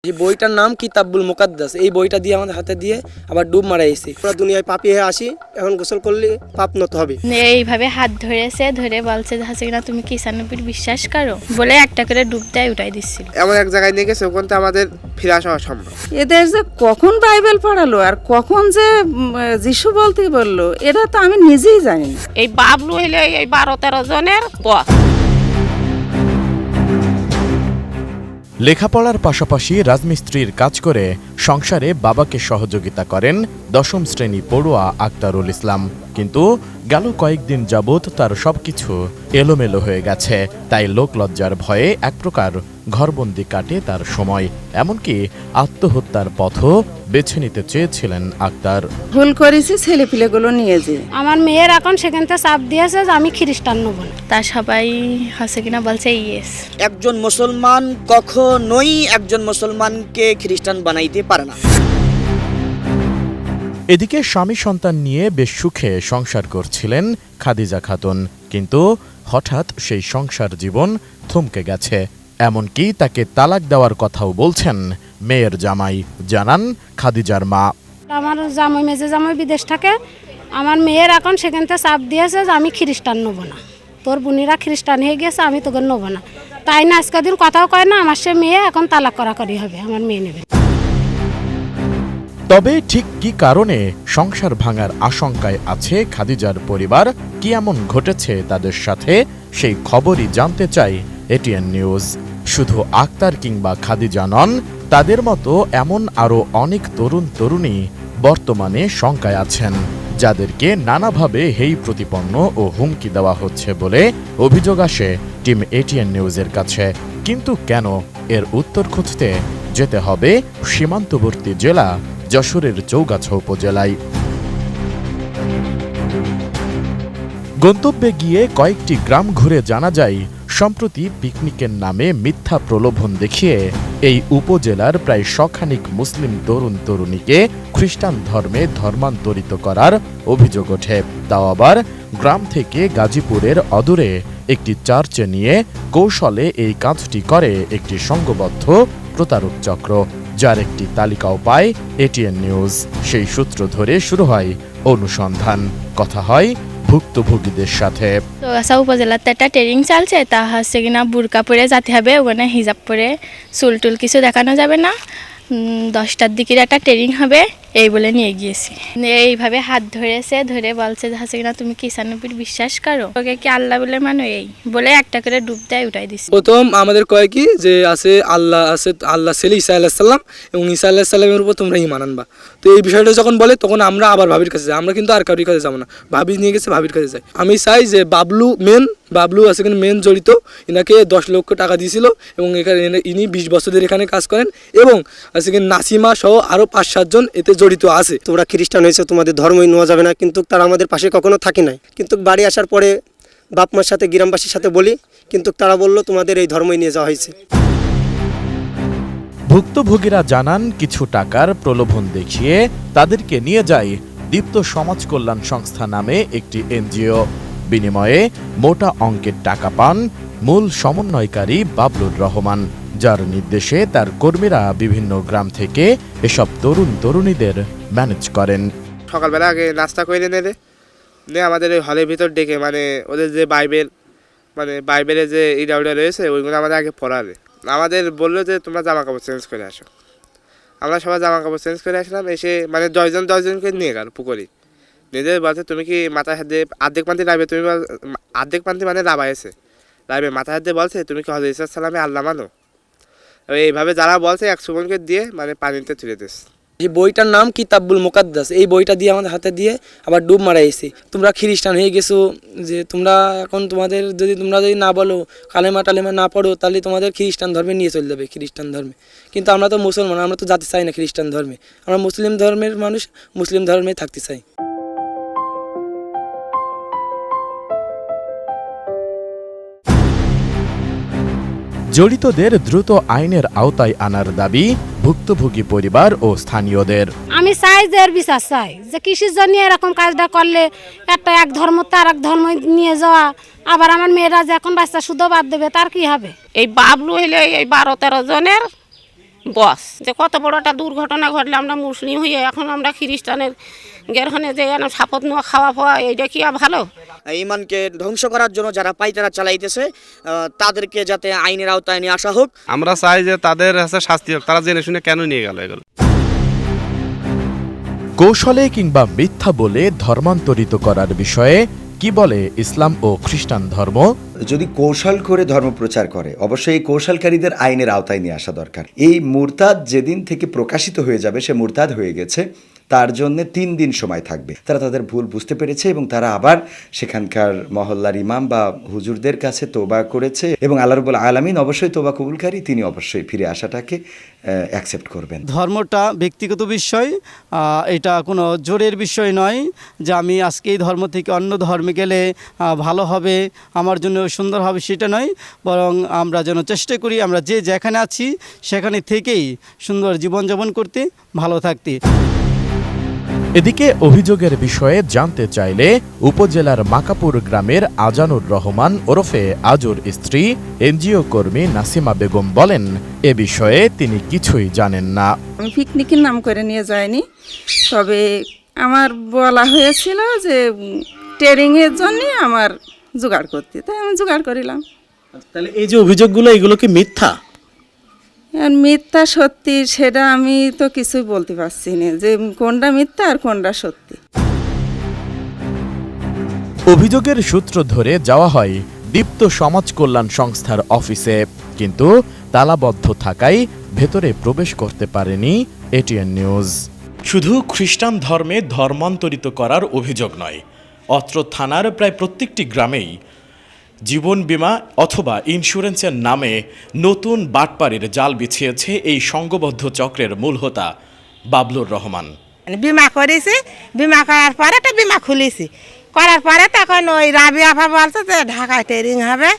এই বইটার নাম কিতাবুল মুকাদ্দাস। এই বইটা দিয়ে আমাদের হাতে দিয়ে আবার ডুব মারাইছি। আমরা দুনিয়ায় পাপী হয়ে আসি, এখন গোসল করলে পাপ নত হবে। এইভাবে হাত ধরেছে, ধরে বলছে হাসিনা তুমি কি ঈসানবীর বিশ্বাস করো বলে একটা করে ডুব দেয় উঠাই দিচ্ছিল। এমন এক জায়গায় নিয়ে গেছে ওখান থেকে আমাদের ফিরে আসা অসম্ভব। এদের যে কখন বাইবেল পড়ালো আর কখন যে যিশু বলতে বললো এটা তো আমি নিজেই জানি না। এই বাবলু হইলে এই 12-13 জনের বস। লেখাপড়ার পাশাপাশি রাজমিস্ত্রির কাজ করে সংসারে বাবাকে সহযোগিতা করেন 10ম শ্রেণী পড়ুয়া আক্তারুল ইসলাম। কিন্তু গেল কয়েকদিন যাবৎ তার সবকিছু এলোমেলো হয়ে গেছে। তাই লোকলজ্জার ভয়ে এক প্রকার ঘরবন্দি কাটে তার সময়। এমনকি আত্মহত্যার পথও বেছে নিতে চেয়েছিলেন আক্তার। ভুল করেছি ছেলেপিলেগুলো নিয়ে যে। আমার মেয়ের এখন সেখান থেকে চাপ দিয়েছে যে আমি খ্রিস্টান নেব না। তা সবাই হাসে কিনা বলছে ইয়েস। একজন মুসলমান কখনোই একজন মুসলমানকে খ্রিস্টান বানাইতে পারে না। এদিকে স্বামী সন্তান নিয়ে বেশ সুখে সংসার করছিলেন খাদিজা খাতুন। কিন্তু হঠাৎ সেই সংসার জীবন থমকে গেছে। এমনকি তাকে তালাক দেওয়ার কথাও বলছেন মেয়ের জামাই, জানান খাদিজার মা। আমার জামাই মেজে জামাই বিদেশ থাকে, আমার মেয়ের এখন সেখান থেকে চাপ দিয়েছে যে আমি খ্রিস্টান নেব না, তোর বোনেরা খ্রিস্টান হয়ে গেছে আমি তোকে নেব না। তাই না আজকের দিন কথাও কয় না, আমার সে মেয়ে এখন তালাক করাকরি হবে, আমার মেয়ে নেবে। তবে ঠিক কি কারণে সংসার ভাঙার আশঙ্কায় আছে খাদিজার পরিবার, কি এমন ঘটেছে তাদের সাথে, সেই খবরই জানতে চাই এটিএন নিউজ। শুধু আক্তার কিংবা খাদিজা নন, তাদের মতো এমন আরও অনেক তরুণ তরুণী বর্তমানে শঙ্কায় আছেন, যাদেরকে নানাভাবে হেয় প্রতিপন্ন ও হুমকি দেওয়া হচ্ছে বলে অভিযোগ আসে টিম এটিএন নিউজের কাছে। কিন্তু কেন, এর উত্তর খুঁজতে যেতে হবে সীমান্তবর্তী জেলা যশোরের চৌগাছা উপজেলায়। গন্তব্যে গিয়ে কয়েকটি গ্রাম ঘুরে জানা যায়, সম্প্রতি পিকনিকের নামে মিথ্যা প্রলোভন দেখিয়ে এই উপজেলার প্রায় শখানিক মুসলিম তরুণ তরুণীকে খ্রিস্টান ধর্মে ধর্মান্তরিত করার অভিযোগ ওঠে। তাও আবার গ্রাম থেকে গাজীপুরের অদূরে একটি চার্চে নিয়ে কৌশলে এই কাজটি করে একটি সংঘবদ্ধ প্রতারক চক্র, যার একটি তালিকাও পায় এটিএন নিউজ। সেই সূত্র ধরে শুরু হয় অনুসন্ধান। কথা হয় ভুক্তভোগীদের সাথে। চৌগাছা উপজেলাতে একটা ট্রেনিং চলছে, তা হচ্ছে কিনা বুরকা পরে যেতে হবে, ওখানে হিজাব পরে চুল টুল কিছু দেখানো যাবে না, 10টার দিকের একটা ট্রেনিং হবে, এই বলে নিয়ে গিয়েছি। এইভাবে হাত ধরেছে, ধরে বলছে হচ্ছে কিনা তুমি কি ঈসানবীর বিশ্বাস করো, ওকে কি আল্লাহ বলে মানো, এই বলে একটা করে ডুব দেয় উঠাই দিচ্ছে। প্রথম আমাদের কয় কি যে আছে আল্লাহ ছেলে ঈসা আলাইহিস সালাম এবং ঈসা আলাইহিস সালামের উপর তোমরা ঈমান আনবা। তো এই বিষয়টা যখন বলে তখন আমরা আবার ভাবির কাছে যাই, আমরা কিন্তু আর কারোর কাছে যাবো না, ভাবি নিয়ে গেছে ভাবির কাছে যাই। আমি চাই যে বাবলু আছে কিন্তু মেন জড়িত, ইনাকে 10 লক্ষ টাকা দিয়েছিল এবং এখানে ইনি 20 বছর ধরে এখানে কাজ করেন এবং আছে কিন্তু নাসিমা সহ আরও 5-7 জন এতে জড়িত আছে। তোমরা খ্রিস্টান হয়েছে, তোমাদের ধর্মই নেওয়া যাবে না, কিন্তু তারা আমাদের পাশে কখনো থাকে নাই। কিন্তু বাড়ি আসার পরে বাপ মার সাথে গ্রামবাসীর সাথে বলি, কিন্তু তারা বললো তোমাদের এই ধর্মই নিয়ে যাওয়া হয়েছে। ভুক্তভোগীরা জানান, কিছু টাকার প্রলোভন দেখিয়ে তাদেরকে নিয়ে যায় দীপ্ত সমাজ কল্যাণ সংস্থা নামে একটি এনজিও। বিনিময়ে মোটা অঙ্কের টাকা পান মূল সমন্বয়কারী বাবলুর রহমান, যার নির্দেশে তার কর্মীরা বিভিন্ন গ্রাম থেকে এসব তরুণ তরুণীদের ম্যানেজ করেন। সকালবেলা আগে নাস্তা করে নিয়ে আমাদের ওই হলের ভিতর ডেকে মানে ওদের যে বাইবেলে যে ইডা রয়েছে ওইগুলো আমাদের আগে পড়ালে। আমাদের বললো যে তোমরা জামা কাপড় চেঞ্জ করে আসো। আমরা সবাই জামা কাপড় চেঞ্জ করে আসলাম, এসে মানে 10জনকে নিয়ে গেল পুকুরি। নিজের বলছে তুমি কি মাথায় হাত দিয়ে আর্ধেক পান্তি লাইবে, তুমি আর্ধেক পান্তি মানে লাভাইছে লাইবে, মাথায় হাত দিয়ে বলছে তুমি কি হযরত ঈসা সালামে আল্লাহ মানো। এইভাবে যারা বলছে 100 জনকে দিয়ে মানে পানিতে তুলে দিচ্ছে। এই বইটার নাম কিতাবুল মুকাদ্দাস। এই বইটা দিয়ে আমাদের হাতে দিয়ে আবার ডুব মারাইছি। তোমরা খ্রিস্টান হয়ে গেছো, যে তোমরা এখন তোমরা যদি না বলো কালেমা টালেমা না পড়ো, তাহলে তোমাদের খ্রিস্টান ধর্মে নিয়ে চলে যাবে, খ্রিস্টান ধর্মে। কিন্তু আমরা তো মুসলমান, আমরা তো যেতে চাই না খ্রিস্টান ধর্মে, আমরা মুসলিম ধর্মের মানুষ, মুসলিম ধর্মে থাকতে চাই। জড়িতদের দ্রুত আইনের আওতায় আনার দাবি ভুক্তভোগী পরিবার ও স্থানীয়দের। আমি চাই যে এর বিচার চাই, যে কিসের জন্য এরকম কাজটা করলে এক ধর্ম তো আর এক ধর্ম নিয়ে যাওয়া, আবার আমার মেয়েরা যে এখন বাচ্চা শুধু বাদ দেবে তার কি হবে। এই বাবলু হইলে এই 12-13 জনের বস যে কত বড় একটা দুর্ঘটনা ঘটলে আমরা মুসলিম হয়ে এখন আমরা খ্রিস্টানের গেরখানে যে শপথ নেওয়া খাওয়া পাওয়া এইটা কি আর ভালো? ইমানকে ধ্বংস করার জন্য যারা পাইতারা চালাইতেছে তাদেরকে যাতে আইনের আওতায় নিয়ে আসা হোক। আমরা চাই যে তাদের কাছে শাস্তি হোক, তারা জেনে শুনে কেন নিয়ে গেল এগুলো। কৌশলে কিংবা মিথ্যা বলে ধর্মান্তরিত করার বিষয়ে কি বলে ইসলাম ও খ্রিস্টান ধর্ম? যদি কৌশল করে ধর্ম প্রচার করে অবশ্যই এই কৌশলকারীদের আইনের আওতায় নিয়ে আসা দরকার। এই মুরতাদ যেদিন থেকে প্রকাশিত হয়ে যাবে, সে মুরতাদ হয়ে গেছে, তার জন্য 3 দিন সময় থাকবে। তারা তাদের ভুল বুঝতে পেরেছে এবং তারা আবার সেখানকার মহল্লার ইমাম বা হুজুরদের কাছে তওবা করেছে এবং আল্লাহ রাব্বুল আলামিন অবশ্যই তওবা কবুলকারী, তিনি অবশ্যই ফিরে আসাটাকে অ্যাকসেপ্ট করবেন। ধর্মটা ব্যক্তিগত বিষয়, এটা কোনো জোরের বিষয় নয় যে আমি আজকে এই ধর্ম থেকে অন্য ধর্মে গেলে ভালো হবে, আমার জন্য সুন্দর হবে, সেটা নয়। বরং আমরা যেন চেষ্টা করি আমরা যে যেখানে আছি সেখানে থেকেই সুন্দর জীবনযাপন করতে, ভালো থাকতে। এদিকে অভিযোগের বিষয়ে জানতে চাইলে উপজেলার মাকাপুর গ্রামের আজানুর রহমান ওরফে আজুর স্ত্রী এনজিও কর্মী নাসিমা বেগম বলেন, এ বিষয়ে তিনি কিছুই জানেন না। আমি পিকনিকের নাম করে নিয়ে যাইনি, তবে আমার বলা হয়েছিল যে ট্রেনিংয়ের জন্য আমার জোগাড় করতে, তাই আমি জোগাড় করিলাম। তাহলে এই যে অভিযোগগুলো, এগুলো কি মিথ্যা? আর মিথ্যা সত্যি সেটা আমি তো কিছুই বলতে পারছি না যে কোনটা মিথ্যা আর কোনটা সত্যি। অভিযোগের সূত্র ধরে যাওয়া হয় দীপ্ত সমাজ কল্যাণ সংস্থার অফিসে, কিন্তু তালাবদ্ধ থাকায় ভেতরে প্রবেশ করতে পারেনি এটিএন নিউজ। শুধু খ্রিস্টান ধর্মে ধর্মান্তরিত করার অভিযোগ নয়, অত্র থানার প্রায় প্রত্যেকটি গ্রামেই জীবন বীমা অথবা ইন্স্যুরেন্সের নামে নতুন বাটপাড়ির জাল বিছিয়েছে এই সংঘবদ্ধ চক্রের মূল হোতা বাবলুর রহমান। বিমা করেছি, বিমা করার পরে একটা বিমা খুলেছি, করার পরে তখন ওই রাবি আফা বলছে যে ঢাকায় ট্রেনিং হবে,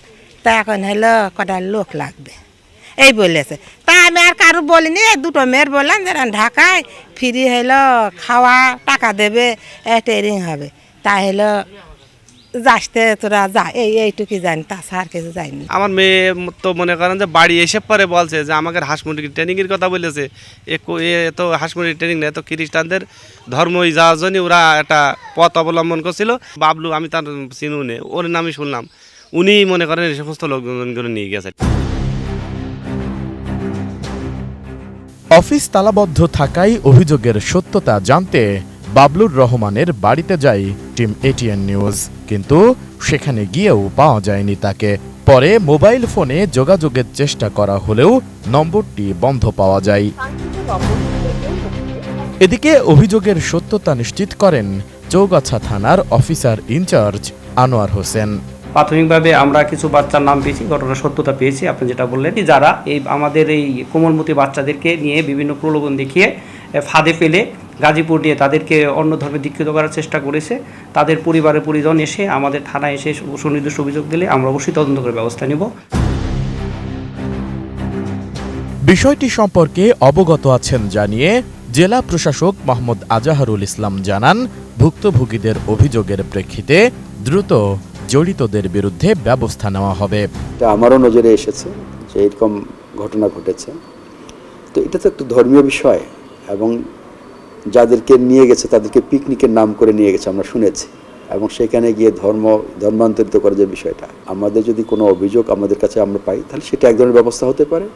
তা এখন হলো কটা লোক লাগবে এই বলেছে। তা আমি আর কারো বলিনি, 2টো মেয়ের বললাম যে ঢাকায় ফ্রি হলো খাওয়া টাকা দেবে, ট্রেনিং হবে, তা হলো যাসতে তোরা যা, এইটুকু জানি, তাছাড়া আর কিছু জানি। আমার মেয়ে তো মনে করেন যে বাড়ি এসে পরে বলছে যে আমাকে হাঁস মুরগির ট্রেনিংয়ের কথা বলেছে। এ তো হাঁস মুরগির ট্রেনিং নেই, তো খ্রিস্টানদের ধর্মই যাওয়ার জন্য ওরা একটা পথ অবলম্বন করছিল। বাবলু, আমি তার চিনু নে, ওর নামই শুনলাম, উনি মনে করেন এই সমস্ত লোকজনগুলো নিয়ে গেছে। অফিস তালাবদ্ধ থাকায় অভিযোগের সত্যতা জানতে বাবলুর রহমানের বাড়িতে যায় টিম এটিএন নিউজ, কিন্তু সেখানে গিয়েও পাওয়া যায়নি তাকে। পরে মোবাইল ফোনে যোগাযোগের চেষ্টা করা হলেও নম্বরটি বন্ধ পাওয়া যায়। এদিকে অভিযোগের সত্যতা নিশ্চিত করেন চৌগাছা থানার অফিসার ইনচার্জ আনোয়ার হোসেন। প্রাথমিকভাবে আমরা কিছু বাচ্চার নাম পেয়েছি, ঘটনার সত্যতা পেয়েছি। আপনি যেটা বললেন, যারা এই আমাদের এই কোমলমতি বাচ্চাদেরকে নিয়ে বিভিন্ন প্রলোভন দেখিয়ে ফাঁদে ফেলে গাজীপুর নিয়ে তাদেরকে অন্য ধর্মে দীক্ষিত করার চেষ্টা করেছে, তাদের পরিবারের পরিজন এসে আমাদের থানায় এসে সুনির্দিষ্ট অভিযোগ দিলে আমরা অবশ্যই তদন্ত করে ব্যবস্থা নেব। বিষয়টি সম্পর্কে অবগত আছেন জানিয়ে জেলা প্রশাসক মোহাম্মদ আজাহারুল ইসলাম জানান, ভুক্তভোগীদের অভিযোগের প্রেক্ষিতে দ্রুত জড়িতদের বিরুদ্ধে ব্যবস্থা নেওয়া হবে। আমারও নজরে এসেছে যে এরকম ঘটনা ঘটেছে, তো এটা তো একটু ধর্মীয় বিষয় এবং যাদেরকে নিয়ে গেছে তাদেরকে পিকনিকের নাম করে নিয়ে গেছে আমরা শুনেছি, এবং সেখানে গিয়ে ধর্মান্তরিত করার যে বিষয়টা, আমাদের যদি কোনো অভিযোগ আমাদের কাছে আমরা পাই তাহলে সেটা এক ধরনের ব্যবস্থা হতে পারে।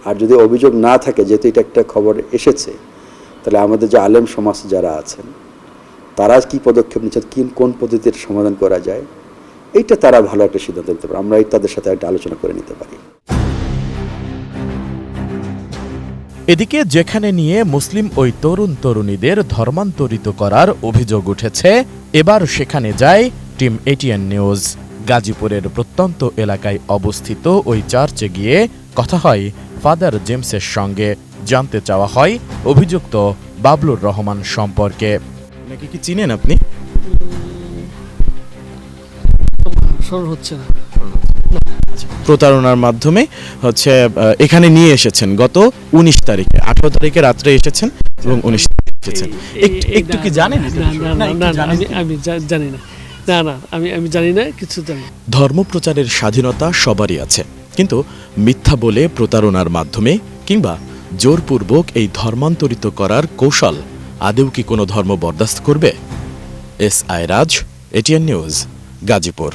আর যদি অভিযোগ না থাকে, যেহেতু এটা একটা খবর এসেছে, তাহলে আমাদের যে আলেম সমাজ যারা আছেন তারা কি পদক্ষেপ নিচ্ছেন, কোন পদ্ধতির সমাধান করা যায়, এইটা তারা ভালো একটা সিদ্ধান্ত নিতে পারে, আমরা তাদের সাথে একটা আলোচনা করে নিতে পারি। এদিকে যেখানে নিয়ে মুসলিম ওই তরুণ তরুণীদের ধর্মান্তরিত করার অভিযোগ উঠেছে, এবার সেখানে যায় টিম এটিএন নিউজ। গাজীপুরের প্রত্যন্ত এলাকায় অবস্থিত ওই চার্চে গিয়ে কথা হয় ফাদার জেমসের সঙ্গে। জানতে চাওয়া হয় অভিযুক্ত বাবলুর রহমান সম্পর্কে। নাকি কি চিনেন আপনি? প্রতারণার মাধ্যমে এখানে নিয়ে এসেছেন গত 19 তারিখে, 18 তারিখে রাত্রে এসেছেন এবং 19 তারিখে এসেছেন। একটু কি জানেন? আমি জানি না, আমি জানি না, কিছু জানি। ধর্মপ্রচারের স্বাধীনতা সবারই আছে, কিন্তু মিথ্যা বলে প্রতারণার মাধ্যমে কিংবা জোরপূর্বক এই ধর্মান্তরিত করার কৌশল আদৌ কি কোনো ধর্ম বরদাস্ত করবে? S I Raj, ATN news, Gazipur.